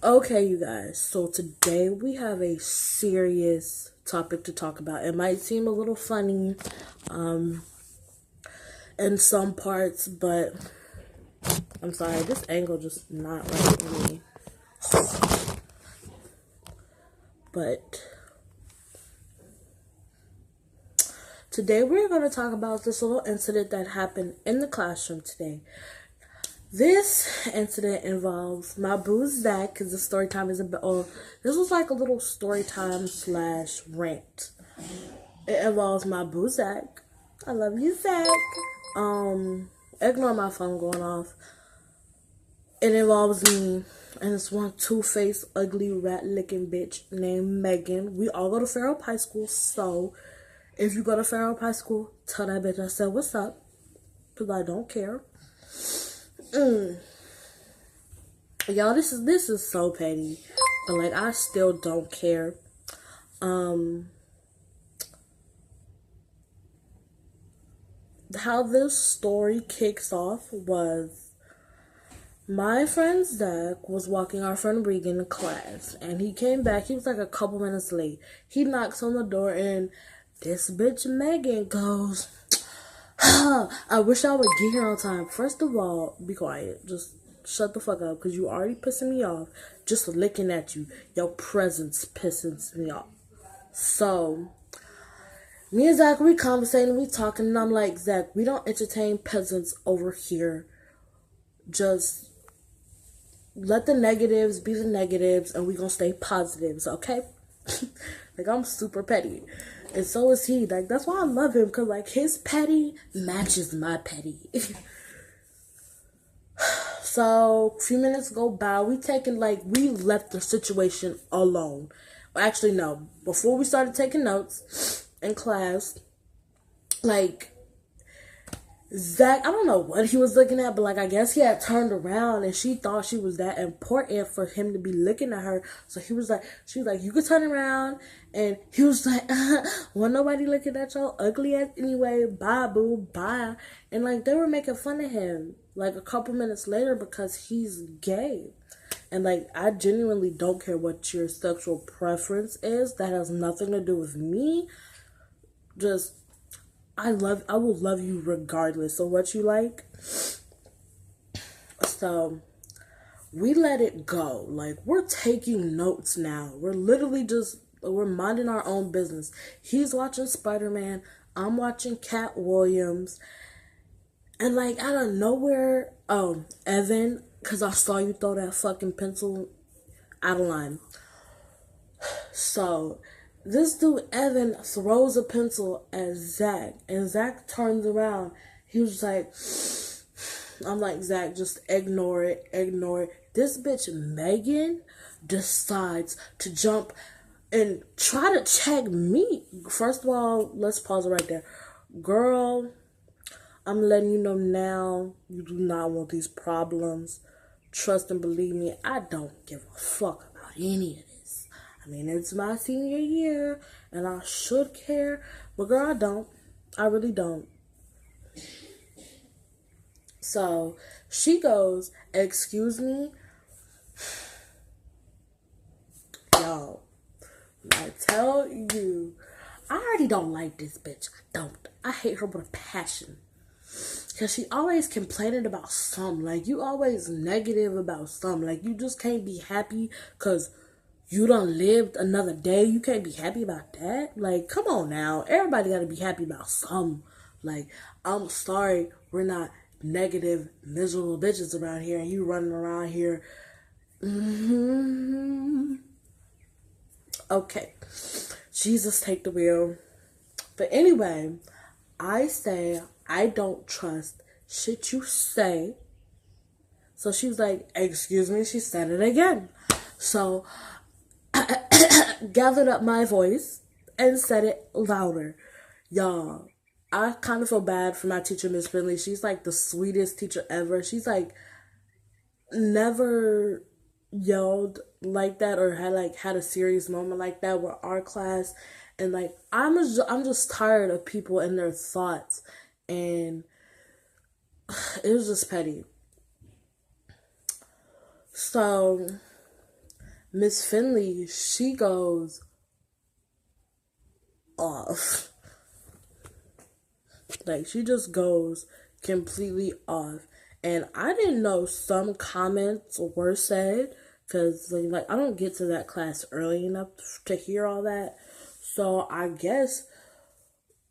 Okay, you guys. So today we have a serious topic to talk about. It might seem a little funny, um, in some parts, but I'm sorry, this angle just not right for me. But today we're going to talk about this little incident that happened in the classroom today. This incident involves my boo Zach, because the story time is this was like a little story time / rant. It involves my boo Zach. I love you, Zach. Ignore my phone going off. It involves me and this one two-faced, ugly, rat-licking bitch named Megan. We all go to Fairhope High School, so if you go to Fairhope High School, tell that bitch I said what's up, because I don't care. Y'all, this is so petty, but like I still don't care. How this story kicks off was my friend Zach was walking our friend Regan to class, and he came back. He was like a couple minutes late. He knocks on the door, and this bitch Megan goes, I wish I would get here on time. First of all, be quiet. Just shut the fuck up, because you already pissing me off. Just looking at you. Your presence pisses me off. So, me and Zach, we conversating, we talking, and I'm like, Zach, we don't entertain peasants over here. Just let the negatives be the negatives, and we gonna stay positives, okay? Like, I'm super petty. And so is he. Like, that's why I love him, because, like, his petty matches my petty. So, a few minutes go by. We left the situation alone. Actually, no. Before we started taking notes in class, like, Zach, I don't know what he was looking at, but like I guess he had turned around and she thought she was that important for him to be looking at her. So she was like, you could turn around, and he was like, well, nobody looking at your ugly ass anyway. Bye, boo, bye. And like they were making fun of him like a couple minutes later because he's gay. And like I genuinely don't care what your sexual preference is. That has nothing to do with me. Just I will love you regardless of what you like. So we let it go. Like, we're taking notes now. We're minding our own business. He's watching Spider-Man. I'm watching Cat Williams. And like out of nowhere, Evan, because I saw you throw that fucking pencil out of line. So this dude, Evan, throws a pencil at Zach, and Zach turns around. He was like, I'm like, Zach, just ignore it. This bitch, Megan, decides to jump and try to check me. First of all, let's pause it right there. Girl, I'm letting you know now, you do not want these problems. Trust and believe me, I don't give a fuck about any of it. I mean, it's my senior year, and I should care, but girl, I don't. I really don't. So, she goes, excuse me? Y'all, I tell you, I already don't like this bitch. I don't. I hate her with a passion. Because she always complaining about something. Like, you always negative about something. Like, you just can't be happy because you done lived another day. You can't be happy about that. Like, come on now. Everybody got to be happy about something. Like, I'm sorry we're not negative, miserable bitches around here and you running around here. Okay. Jesus, take the wheel. But anyway, I say I don't trust shit you say. So she was like, excuse me. She said it again. So gathered up my voice and said it louder. Y'all, I kind of feel bad for my teacher, Miss Finley. She's like the sweetest teacher ever. She's like never yelled like that or had a serious moment like that with our class. And like I'm just tired of people and their thoughts, and it was just petty. So Miss Finley, she goes off. Like, she just goes completely off. And I didn't know some comments were said because, like, I don't get to that class early enough to hear all that. So I guess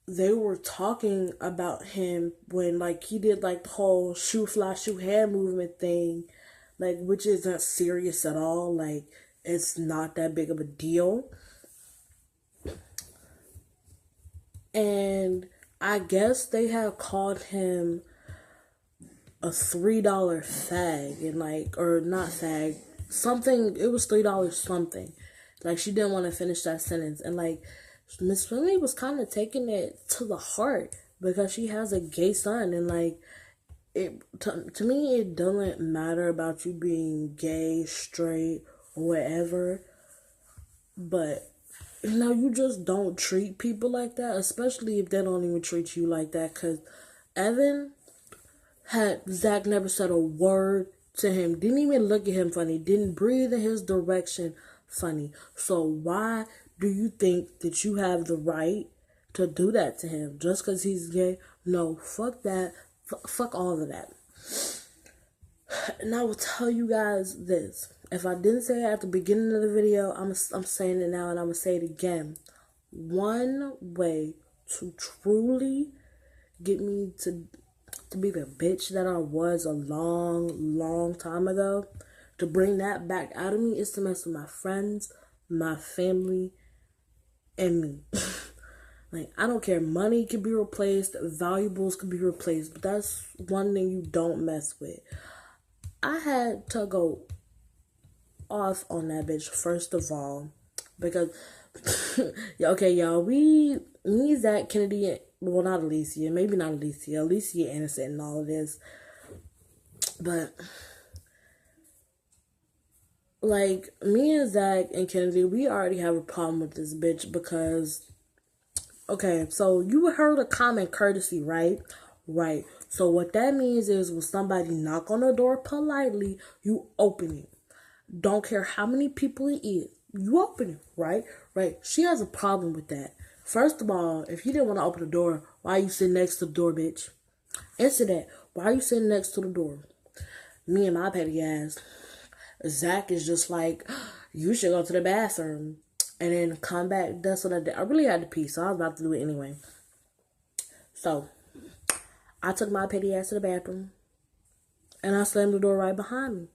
they were talking about him when, like, he did, like, the whole shoe fly, shoe hand movement thing, like, which isn't serious at all. Like, it's not that big of a deal. And I guess they had called him a $3 fag, and like, or not fag, something, it was $3 something. Like, she didn't want to finish that sentence. And like, Miss Finley was kind of taking it to the heart because she has a gay son. And like, it to me, it doesn't matter about you being gay, straight, or whatever. But you just don't treat people like that, especially if they don't even treat you like that. Because Evan had Zach never said a word to him, didn't even look at him funny, didn't breathe in his direction funny. So why do you think that you have the right to do that to him just because he's gay? No, fuck that. Fuck all of that. And I will tell you guys this. If I didn't say it at the beginning of the video, I'm saying it now, and I'm going to say it again. One way to truly get me to be the bitch that I was a long, long time ago, to bring that back out of me, is to mess with my friends, my family, and me. Like, I don't care. Money can be replaced, valuables can be replaced, but that's one thing you don't mess with. I had to go off on that bitch, first of all, because okay, y'all, me, Zach, Kennedy, well, not Alicia, maybe not Alicia innocent in all of this, but like, me and Zach and Kennedy, we already have a problem with this bitch because, okay, so you heard of common courtesy, right? Right. So what that means is when somebody knock on the door politely, you open it. Don't care how many people it is. You open it, right? Right. She has a problem with that. First of all, if you didn't want to open the door, why are you sitting next to the door, bitch? Answer that. Why are you sitting next to the door? Me and my petty ass, Zach is just like, you should go to the bathroom and then come back. That's what I did. I really had to pee, so I was about to do it anyway. So I took my petty ass to the bathroom and I slammed the door right behind me.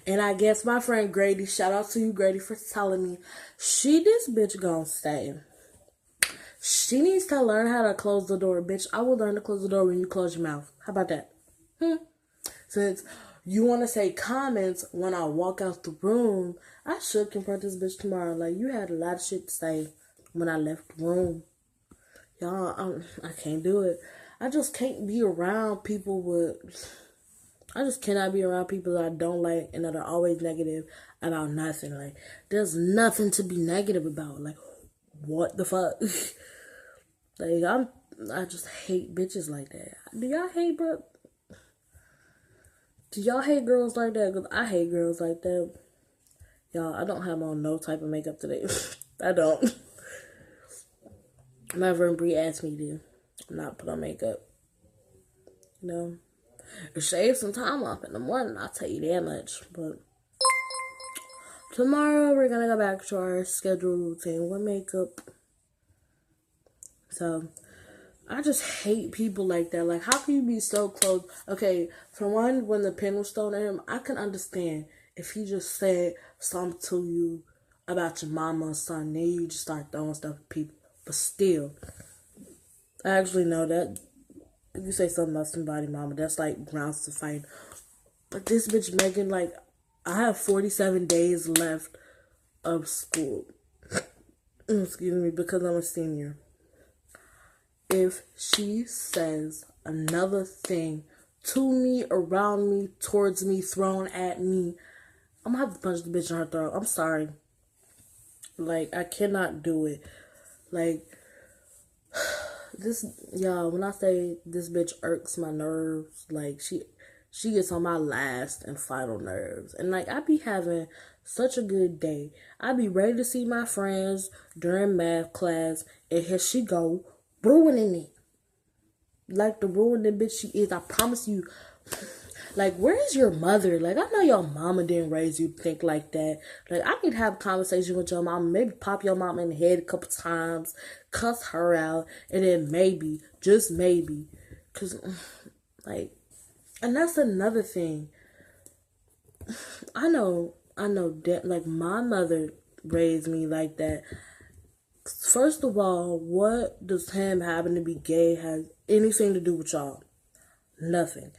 And I guess my friend Grady, shout out to you, Grady, for telling me, this bitch gonna stay. She needs to learn how to close the door, bitch. I will learn to close the door when you close your mouth. How about that? Since you want to say comments when I walk out the room, I should confront this bitch tomorrow. Like, you had a lot of shit to say when I left the room. Y'all, I can't do it. I just can't be around people I just cannot be around people that I don't like and that are always negative about nothing. Like, there's nothing to be negative about. Like, what the fuck? Like, I just hate bitches like that. Do y'all hate, bro? Do y'all hate girls like that? Because I hate girls like that. Y'all, I don't have on no type of makeup today. I don't. My friend Bree asked me to not put on makeup. You know? Shave some time off in the morning, I'll tell you that much. But tomorrow we're gonna go back to our scheduled routine with makeup. So I just hate people like that. Like, how can you be so close? Okay, for one, when the pen was thrown at him, I can understand if he just said something to you about your mama or something, then you just start throwing stuff at people. But still, I actually know that if you say something about somebody's mama, that's like grounds to fight. But this bitch Megan, like, I have 47 days left of school. Excuse me, because I'm a senior. If she says another thing to me, around me, towards me, thrown at me, I'm gonna have to punch the bitch in her throat. I'm sorry. Like, I cannot do it. Like, this, y'all, when I say this bitch irks my nerves, like, she she gets on my last and final nerves. And like, I be having such a good day. I be ready to see my friends during math class, and here she go, ruining it. Like the ruining bitch she is, I promise you. Like, where's your mother? Like, I know your mama didn't raise you to think like that. Like, I need to have a conversation with your mama. Maybe pop your mama in the head a couple times. Cuss her out. And then maybe, just maybe. Because, like, and that's another thing. I know that, like, my mother raised me like that. First of all, what does him having to be gay have anything to do with y'all? Nothing.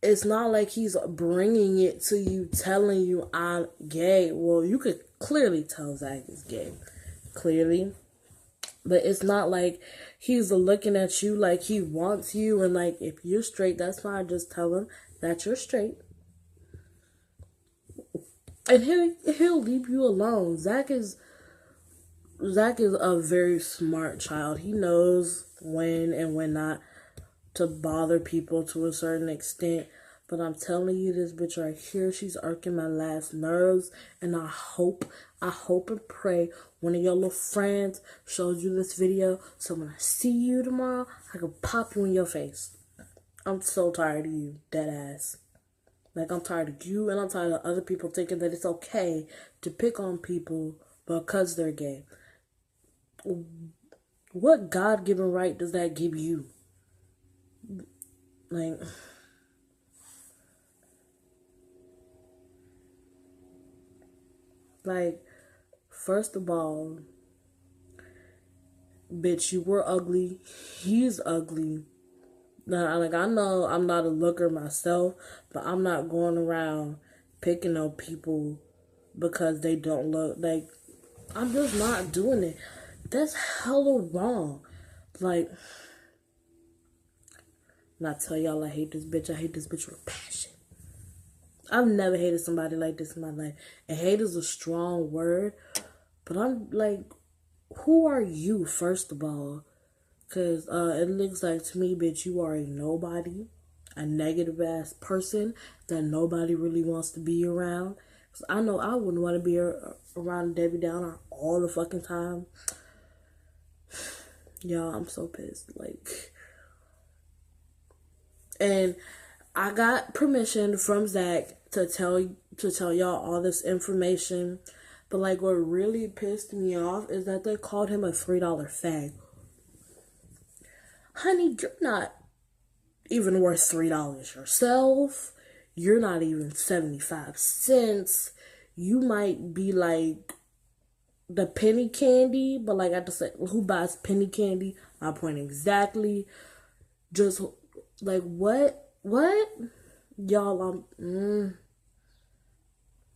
It's not like he's bringing it to you, telling you I'm gay. Well, you could clearly tell Zach is gay. Clearly. But it's not like he's looking at you like he wants you. And like, if you're straight, that's fine. Just tell him that you're straight. And he'll leave you alone. Zach is a very smart child. He knows when and when not to bother people to a certain extent. But I'm telling you, this bitch right here, she's irking my last nerves. And I hope and pray one of your little friends shows you this video, so when I see you tomorrow, I can pop you in your face. I'm so tired of you, dead ass. Like, I'm tired of you, and I'm tired of other people thinking that it's okay to pick on people because they're gay. What God-given right does that give you? Like, first of all, bitch, you were ugly. He's ugly. Now, like, I know I'm not a looker myself, but I'm not going around picking on people because they don't look. Like, I'm just not doing it. That's hella wrong. Like, and I tell y'all I hate this bitch. I hate this bitch with passion. I've never hated somebody like this in my life. And hate is a strong word. But I'm like, who are you, first of all? Because it looks like to me, bitch, you are a nobody. A negative ass person that nobody really wants to be around. Because I know I wouldn't want to be around Debbie Downer all the fucking time. Y'all, I'm so pissed. Like, and I got permission from Zach to tell y'all all this information. But like, what really pissed me off is that they called him a $3 fag. Honey, you're not even worth $3 yourself. You're not even 75 cents. You might be like the penny candy, but like I just said, who buys penny candy? My point exactly. Just like, what? Y'all, And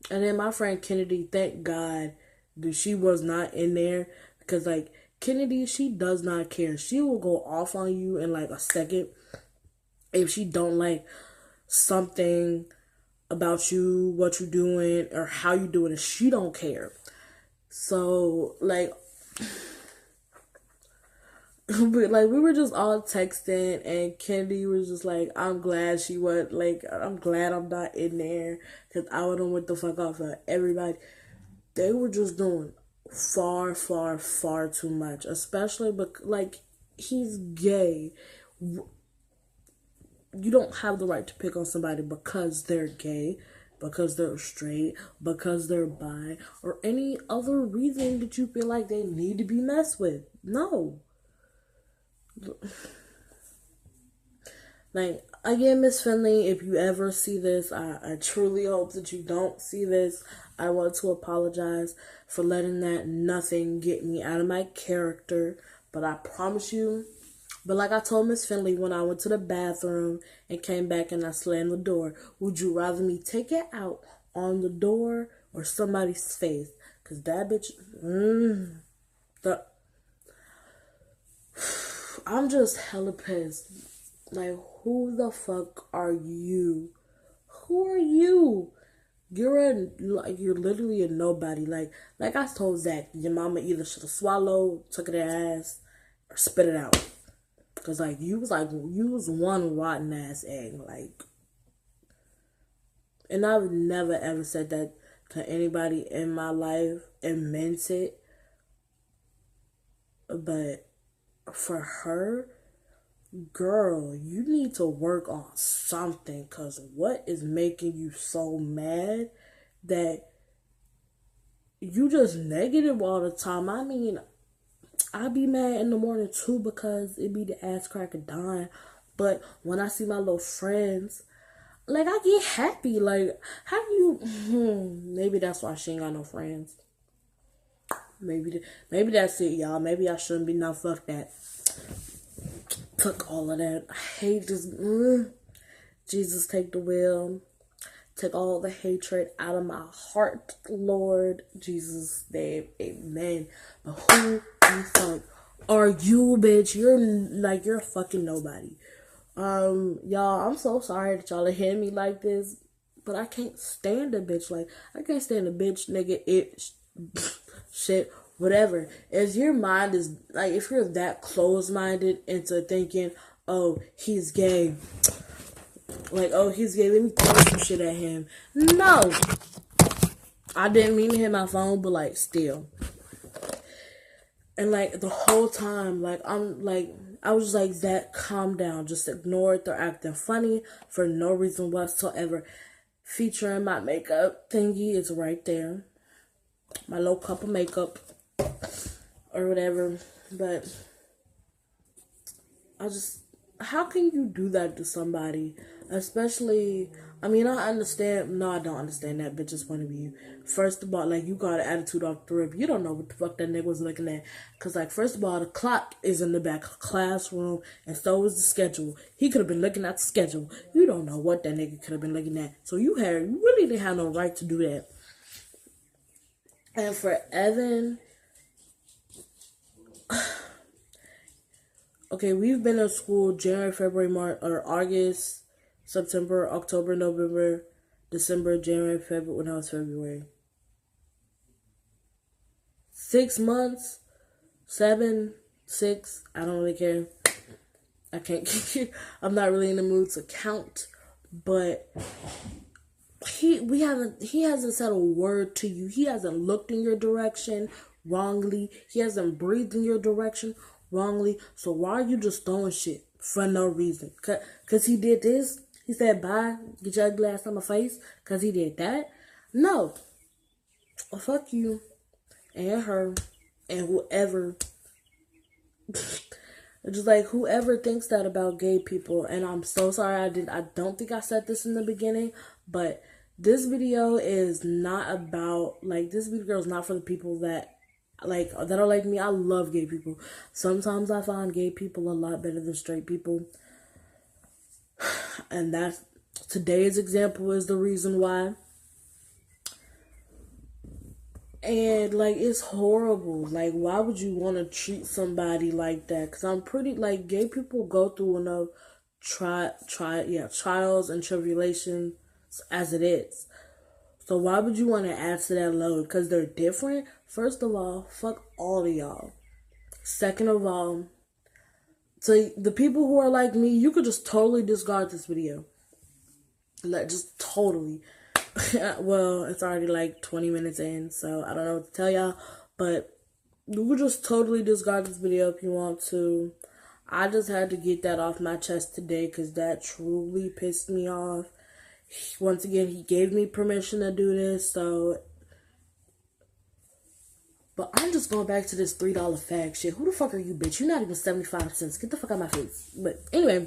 then my friend Kennedy, thank God that she was not in there. Because, like, Kennedy, she does not care. She will go off on you in, like, a second. If she don't like something about you, what you're doing, or how you doing it, she don't care. So, like... But like, we were just all texting, and Kennedy was just like, I'm glad she went, like, I'm glad I'm not in there, because I would have went the fuck off of everybody. They were just doing far too much, especially, but like, he's gay. You don't have the right to pick on somebody because they're gay, because they're straight, because they're bi, or any other reason that you feel like they need to be messed with. No. Like, again, Miss Finley, if you ever see this, I truly hope that you don't see this. I want to apologize for letting that nothing get me out of my character, but I promise you. But like I told Miss Finley when I went to the bathroom and came back and I slammed the door, would you rather me take it out on the door or somebody's face? Because that bitch, I'm just hella pissed. Like, who the fuck are you? Who are you? You're literally a nobody. Like I told Zach, your mama either should have swallowed, took it in her ass, or spit it out. Cause like you was one rotten ass egg. Like, And I've never ever said that to anybody in my life and meant it. But for her, girl, you need to work on something. Because what is making you so mad that you just negative all the time? I mean, I be mad in the morning too because it be the ass crack of dawn. But when I see my little friends, like, I get happy. Like, how do you... maybe that's why she ain't got no friends. Maybe that's it, y'all. Maybe I shouldn't be... Now, fuck that. Fuck all of that. I hate this... Jesus, take the wheel. Take all the hatred out of my heart, Lord. Jesus' name, amen. But who the fuck are you, bitch? You're fucking nobody. Y'all, I'm so sorry that y'all are hitting me like this, but I can't stand a bitch. Like, I can't stand a bitch, nigga, shit, whatever. If your mind is, like, if you're that close-minded into thinking, oh, he's gay, like, oh, he's gay, let me throw some shit at him. No! I didn't mean to hit my phone, but, like, still. And, like, the whole time, like, I was like, Zach, calm down. Just ignore it. They're acting funny for no reason whatsoever. Featuring my makeup thingy is right there. My little cup of makeup. Or whatever. But how can you do that to somebody? Especially, I mean, I understand. No, I don't understand that bitch's point of view. First of all, like, you got an attitude off the rip. You don't know what the fuck that nigga was looking at. Because, like, first of all, the clock is in the back of the classroom, and so is the schedule. He could have been looking at the schedule. You don't know what that nigga could have been looking at. So you really didn't have no right to do that. And for Evan, okay, we've been in school January, February, March, or August, September, October, November, December, January, February, when I was February. 6 months, 7, 6, I don't really care. I can't, I'm not really in the mood to count, but he hasn't said a word to you. He hasn't looked in your direction wrongly. He hasn't breathed in your direction wrongly. So why are you just throwing shit for no reason? Cause he did this. He said, bye, get your ugly ass on my face. Cause he did that. No. Well, fuck you. And her. And whoever. Just like whoever thinks that about gay people. And I'm so sorry I don't think I said this in the beginning. But this video is not about, like, this video is not for the people that are like me. I love gay people. Sometimes I find gay people a lot better than straight people. And that's today's example is the reason why. And, like, it's horrible. Like, why would you want to treat somebody like that? Because I'm pretty, like, gay people go through enough trials and tribulations as it is. So why would you want to add to that load? Because they're different? First of all, fuck all of y'all. Second of all, to the people who are like me, you could just totally discard this video. Like, just totally. Well, it's already like 20 minutes in, so I don't know what to tell y'all. But you could just totally discard this video if you want to. I just had to get that off my chest today because that truly pissed me off. Once again, he gave me permission to do this, so... But I'm just going back to this $3 fag shit. Who the fuck are you, bitch? You're not even 75 cents. Get the fuck out of my face. But anyway,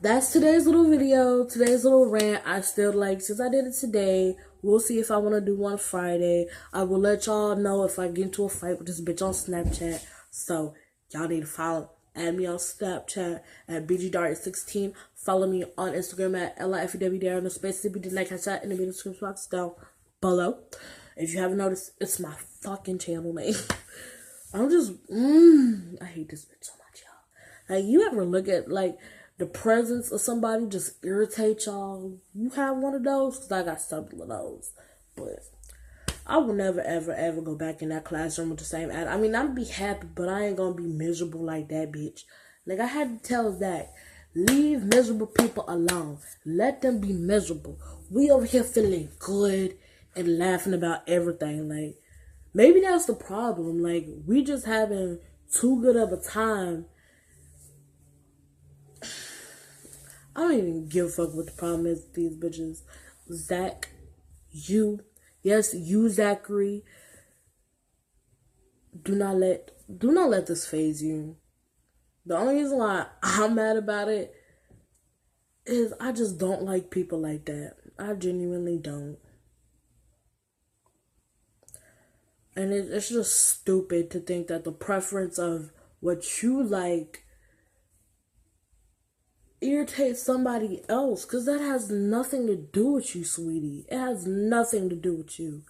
that's today's little video. Today's little rant. I still like, since I did it today, we'll see if I want to do one Friday. I will let y'all know if I get into a fight with this bitch on Snapchat. So, y'all need to follow. Add me on Snapchat at BGDart16. Follow me on Instagram at LIFEWDR. No space CBD like I said in the video description box down below. If you haven't noticed, it's my fucking channel name. I'm just, I hate this bitch so much, y'all. Like, you ever look at, like, the presence of somebody just irritate y'all? You have one of those? Because I got several of those. But I will never, ever, ever go back in that classroom with the same attitude. I mean, I'd be happy, but I ain't gonna be miserable like that bitch. Like, I had to tell Zach, leave miserable people alone. Let them be miserable. we over here feeling good and laughing about everything. Like, maybe that's the problem. Like, we just having too good of a time. I don't even give a fuck what the problem is with these bitches. Zach, you, yes, you, Zachary. Do not let this phase you. The only reason why I'm mad about it is I just don't like people like that. I genuinely don't. And it's just stupid to think that the preference of what you like irritates somebody else, because that has nothing to do with you, sweetie. It has nothing to do with you.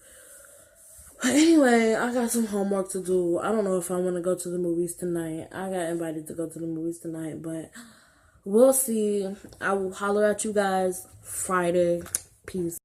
But anyway, I got some homework to do. I don't know if I want to go to the movies tonight. I got invited to go to the movies tonight, but we'll see. I will holler at you guys Friday. Peace.